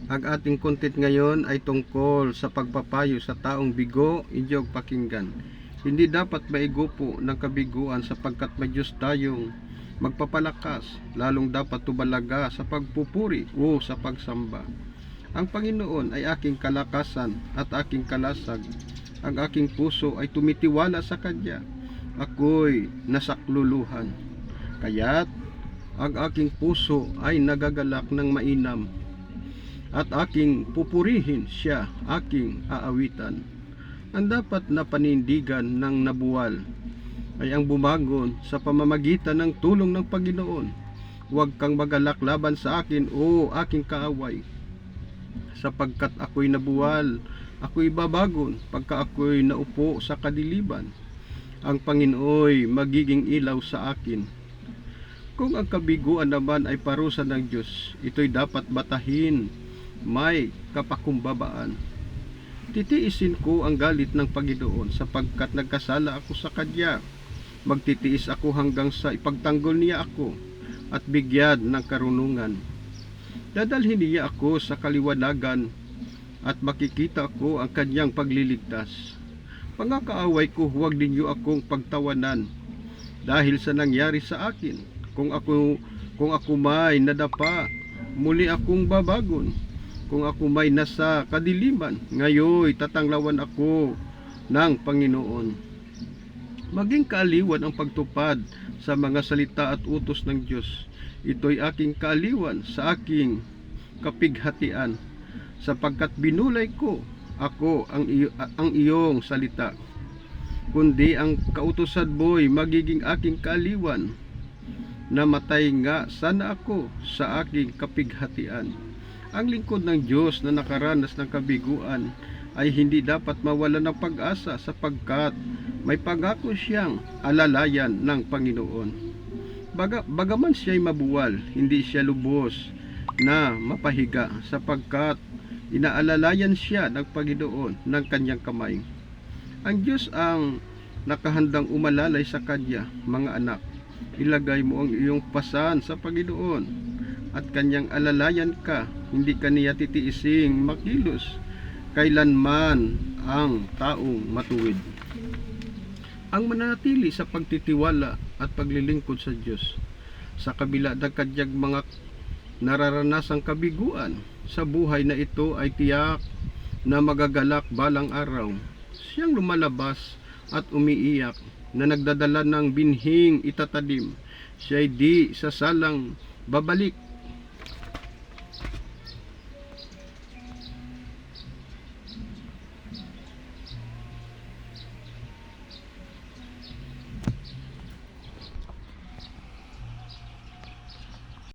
Ang ating content ngayon ay tungkol sa pagpapayo sa taong bigo, inyong pakinggan. Hindi dapat maigupo ng kabiguan sapagkat may Diyos tayong magpapalakas, lalong dapat tubalaga sa pagpupuri o sa pagsamba. Ang Panginoon ay aking kalakasan at aking kalasag. Ang aking puso ay tumitiwala sa Kanya. Ako'y nasakluluhan. Kaya't ang aking puso ay nagagalak ng mainam. At aking pupurihin siya, aking aawitan. Ang dapat na panindigan ng nabuwal ay ang bumagon sa pamamagitan ng tulong ng Panginoon. Huwag kang magalak laban sa akin, o aking kaaway, sapagkat ako'y nabuwal, ako'y babagon pagka ako'y naupo sa kadiliban. Ang Panginooy magiging ilaw sa akin. Kung ang kabiguan naman ay parusa ng Diyos, ito'y dapat batahin may kapakumbabaan. Titiisin ko ang galit ng Panginoon sapagkat nagkasala ako sa Kanya. Magtitiis ako hanggang sa ipagtanggol niya ako at bigyan ng karunungan. Dadalhin niya ako sa kaliwanagan at makikita ko ang Kanyang pagliligtas. Pangakaaway ko, huwag ninyo akong pagtawanan dahil sa nangyari sa akin. Kung ako may nadapa, muli akong babagon. Kung ako may nasa kadiliman, ngayoy tatanglawan ako ng Panginoon. Maging kaaliwan ang pagtupad sa mga salita at utos ng Diyos. Ito'y aking kaaliwan sa aking kapighatian, sapagkat binulay ko ako ang iyong salita. Kundi ang kautusan mo'y magiging aking kaaliwan. Namatay nga sana ako sa aking kapighatian. Ang lingkod ng Diyos na nakaranas ng kabiguan ay hindi dapat mawalan ng pag-asa sapagkat may pangako siyang alalayan ng Panginoon. Bagaman siya'y mabuwal, hindi siya lubos na mapahiga sapagkat inaalalayan siya ng Panginoon ng Kanyang kamay. Ang Diyos ang nakahandang umalalay sa Kanya, mga anak. Ilagay mo ang iyong pasan sa Panginoon at Kanyang alalayan ka. Hindi kaniya titiising makilos kailanman ang taong matuwid. Ang mananatili sa pagtitiwala at paglilingkod sa Diyos sa kabila ng kanyang mga nararanasang kabiguan sa buhay na ito ay tiyak na magagalak balang araw. Siyang lumalabas at umiiyak na nagdadala ng binhing itatanim. Siya'y di sasalang babalik